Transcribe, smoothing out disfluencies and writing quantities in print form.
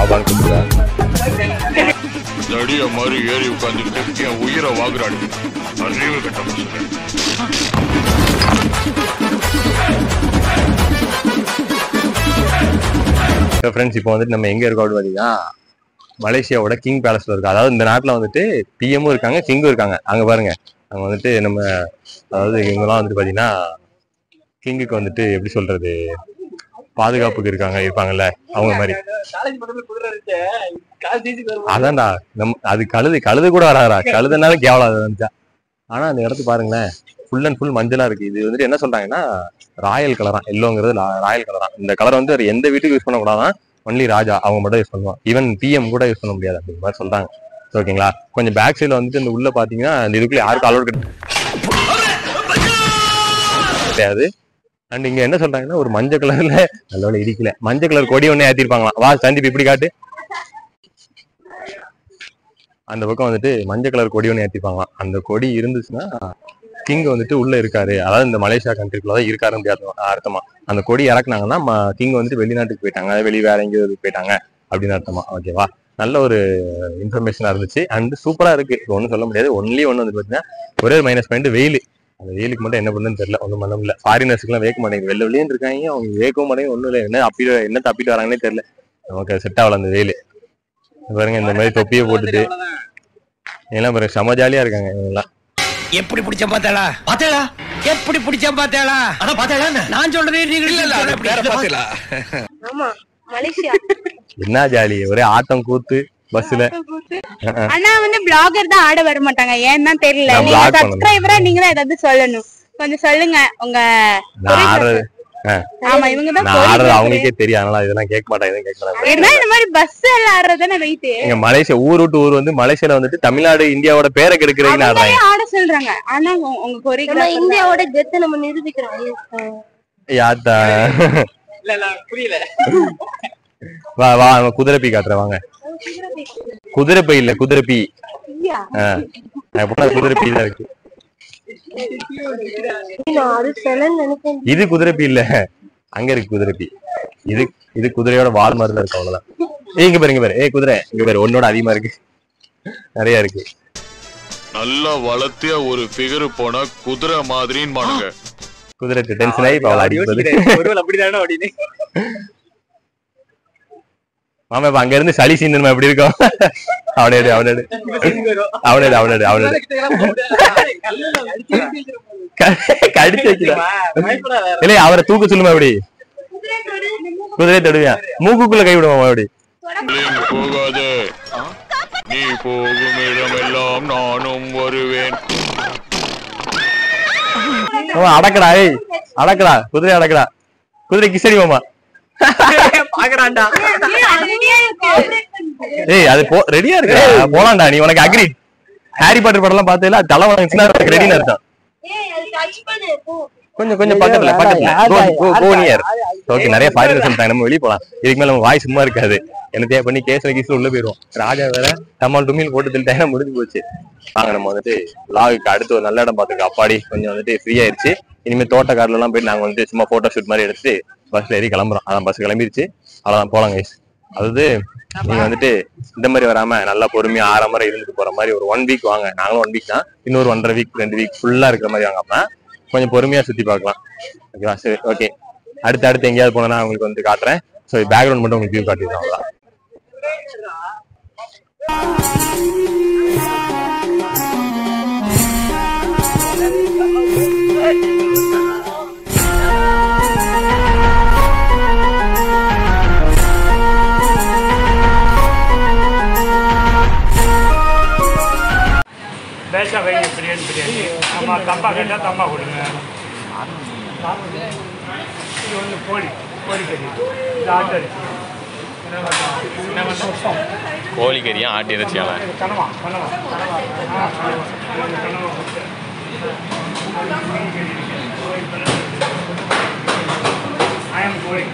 பாபான்னு கூப்பிடுவேன். தடிய மாதிரி ஏறி உட்காந்துக்கிட்டு என் உயிரை வாங்குறாடு. அறிவு கட்ட முடியும். ஃப்ரெண்ட்ஸ் இப்போ வந்துட்டு நம்ம எங்க இருக்கோம் அப்படின்னு பார்த்தீங்கன்னா மலேசியாவோட கிங் பேலஸ்ல இருக்கு. அதாவது இந்த நாட்டில் வந்துட்டு பிஎம்மும் இருக்காங்க, கிங்கும் இருக்காங்க. அங்க பாருங்க, அங்க வந்துட்டு நம்ம அதாவது இவங்கெல்லாம் வந்துட்டு பார்த்தீங்கன்னா கிங்குக்கு வந்துட்டு எப்படி சொல்றது பாதுகாப்புக்கு இருப்பாங்கல்ல அவங்க மாதிரி. அதான்டா அது கழுது கூட வராதா, கழுதுனால கேவலம் வந்துச்சா. ஆனா அந்த இடத்து பாருங்களேன், ஃபுல் அண்ட் ஃபுல் மஞ்சளா இருக்கு. இது வந்துட்டு என்ன சொல்றாங்கன்னா ராயல் கலரா, எல்லோங்கிறது ராயல் கலரா. இந்த கலர் வந்து ஒரு எந்த வீட்டுக்கு யூஸ் பண்ணக்கூடாதான், ஒன்லி ராஜா அவங்க மட்டும் யூஸ் பண்ணுவான். ஈவன் பிஎம் கூட யூஸ் பண்ண முடியாது அப்படிங்கிற மாதிரி சொல்றாங்க. ஓகேங்களா, கொஞ்சம் பேக் சைட்ல வந்துட்டு இந்த உள்ள பாத்தீங்கன்னா இந்த இதுக்குள்ள யாருக்கும் அலோட் கிடையாது. அண்ட் இங்க என்ன சொல்றாங்கன்னா ஒரு மஞ்சள் கலர்ல நல்ல இடிக்கல மஞ்சள் கலர் கொடி ஒண்ணே ஏத்திருப்பாங்களாம். வா சந்தீப் இப்படி காட்டு. அந்த பக்கம் வந்துட்டு மஞ்சள் கலர் கொடி ஒண்ணு ஏத்திருப்பாங்களாம். அந்த கொடி இருந்துச்சுன்னா கிங் வந்துட்டு உள்ள இருக்காரு, அதாவது இந்த மலேசியா கண்ட்ரிக்குள்ளதான் இருக்காருன்னு அர்த்தமா. அந்த கொடி இறக்குனாங்கன்னா கிங் வந்துட்டு வெளிநாட்டுக்கு போயிட்டாங்க, வெளியே வேற எங்கேயும் போயிட்டாங்க அப்படின்னு அர்த்தமா. ஓகேவா, நல்ல ஒரு இன்ஃபர்மேஷனா இருந்துச்சு. அண்ட் சூப்பரா இருக்கு, ஒன்னும் சொல்ல முடியாது. ஒன்லி ஒன்னு வந்து பாத்தீங்கன்னா ஒரே ஒரு மைனஸ் பாயிண்ட் வெயில். அந்த வெயிலுக்கு மட்டும் என்ன பண்ணுன்னு தெரியல, ஒன்றும் பண்ண முடியல. ஃபாரினர்ஸ்க்கு எல்லாம் வேக்க மாட்டேங்குது, வெள்ள வெளியேன்னு இருக்காங்க, அவங்க வேக்கவும் மாட்டேங்குது, ஒன்றும் இல்லை. என்ன தப்பிட்டு வராங்கன்னே தெரியல. நமக்கு செட் ஆகல அந்த வெயில். பாருங்க இந்த மாதிரி தொப்பியை போட்டுட்டு எல்லாம் பாருங்க செம ஜாலியா இருக்காங்க இவங்கெல்லாம். எப்படி பிடிச்ச பாத்தேளா எப்படி பிடிச்ச பாத்தேளா அதான் பாத்தேளா நான் சொல்றதே நீங்க. ஆமா மலேசியா என்ன ஜாலி, ஒரே ஆட்டம் கூத்து பஸ்ல. ஆனா வந்து பிளாகர் தான் ஆட வர மாட்டாங்க, ஏன்னா தெரியல. நீங்க சப்ஸ்கிரைபரா நீங்க தான் ஏதாவது சொல்லணும், கொஞ்சம் சொல்லுங்க உங்க. ஆமா இவங்க தான் ஆடுறது அவங்களுக்கே தெரியும், அதனால இதெல்லாம் கேட்க மாட்டாங்க, கேட்க மாட்டாங்க. இந்த மாதிரி பஸ் எல்லாம் ஆடுறதுதானே ரைட். எங்க மலேசியா ஊர் விட்டு ஊர் வந்து மலேசியால வந்துட்டு தமிழ்நாடு இந்தியாவோட பேரை கெடுக்கிறீங்கன்னு ஆடுறாங்க, ஆட சொல்றாங்க. ஆனா உங்க கொரியோகிராஃபர் இந்தியாவோட கெத்தை நம்ம நிரூபிக்கிறோம். யாத்தா இல்ல புரியல. வா வா குதிரைப்பி காட்டுறேன் வாங்க. குதிரைப்பை இல்ல குதிரைப்பி, குதிரைப்பி தான் இருக்கு. இது குதிரைப்பி இல்ல, அங்க இருக்கு குதிரைப்பி. இது குதிரையோட வால் மாதிரி தான் இருக்கு, அவ்வளவுதான். இங்க பாரு இங்க பாரு, குதிரை இங்க பாரு, ஒன்னோட அதிகமா இருக்கு, நிறைய இருக்கு. நல்லா வளர்த்திய ஒரு ஃபிகர் போன குதிரை மாதிரின்னு பாருங்க. குதிரை டென்ஷன் ஆகி அடிப்பது அப்படிதானே அப்படின்னு. மாமா இப்ப அங்க இருந்து சளி சீந்தமா எப்படி இருக்கும். அவனேடு கடிச்சு வைக்கல இல்ல, அவரை தூக்க சொல்லுமா அப்படி. குதிரை தொடுவியா, மூக்குக்குள்ள கை விடுவாமா அப்படி. போகாது, நீ போகும் இடமெல்லாம் நானும் வருவேன். அடக்கடா, அடக்கடா குதிரை, அடக்கடா குதிரை கிசடி மாமா. ஏய் அது ரெடியா இருக்கு, போலாம்டா. நீ உனக்கு அக்ரி. ஹாரி பாட்டர் படம் எல்லாம் பார்த்ததுல தலை வாங்கிச்சுன்னா ரெடின்னு அர்த்தம். கொஞ்சம் பக்கத்துல ஓகே. நிறைய ஃபாரினர்ஸ் சொல்லிட்டாங்க, நம்ம வெளியே போலாம். இதுக்கு மேல நம்ம வாய் சும்மா இருக்காது, என்ன தேவை பண்ணி கேஸ்ல உள்ள போயிருவோம். ராஜா வேற தம்மால் டுமில் போட்டு திட்டாங்க, முடிஞ்சு போச்சு. வாங்க நம்ம வந்துட்டு லாகுக்கு அடுத்து ஒரு நல்ல இடம் பார்த்துருக்கோம். அப்பாடி கொஞ்சம் வந்துட்டு ஃப்ரீ ஆயிடுச்சு. இனிமே தோட்டக்காரில எல்லாம் போயிட்டு நாங்க வந்துட்டு சும்மா போட்டோ ஷூட் மாதிரி எடுத்துட்டு பஸ்ல ஏறி கிளம்புறோம். அதான் பஸ் கிளம்பிருச்சு, அவ்வளவுதான் போலாம் கைஸ். அதாவது நீங்க வந்துட்டு இந்த மாதிரி வராம நல்லா பொறுமையா 6 முறை இருந்துட்டு போற மாதிரி ஒரு 1 வீக் வாங்க. நாங்களும் 1 வீக் தான், இன்னொரு 1.5 வீக் 2 வீக் ஃபுல்லா இருக்கிற மாதிரி வாங்க. அப்ப கொஞ்சம் பொறுமையா சுத்தி பார்க்கலாம். ஓகேவா, சரி ஓகே. அடுத்து எங்கேயாவது போனா உங்களுக்கு வந்து காட்டுறேன். ஸோ பேக்ரவுண்ட் மட்டும் உங்களுக்கு வியூ காட்டிடுறோம், அவ்வளவுதான். பேஷா வைங்க, பிரியாணி. ஆமாம், தப்பா கேட்டால் தப்பா கொடுங்க. இது வந்து கோழி கறி, இது ஆட்டரிசி. கோழிக்கறியா ஆட்டு இறைச்சியால கனவா கோழி.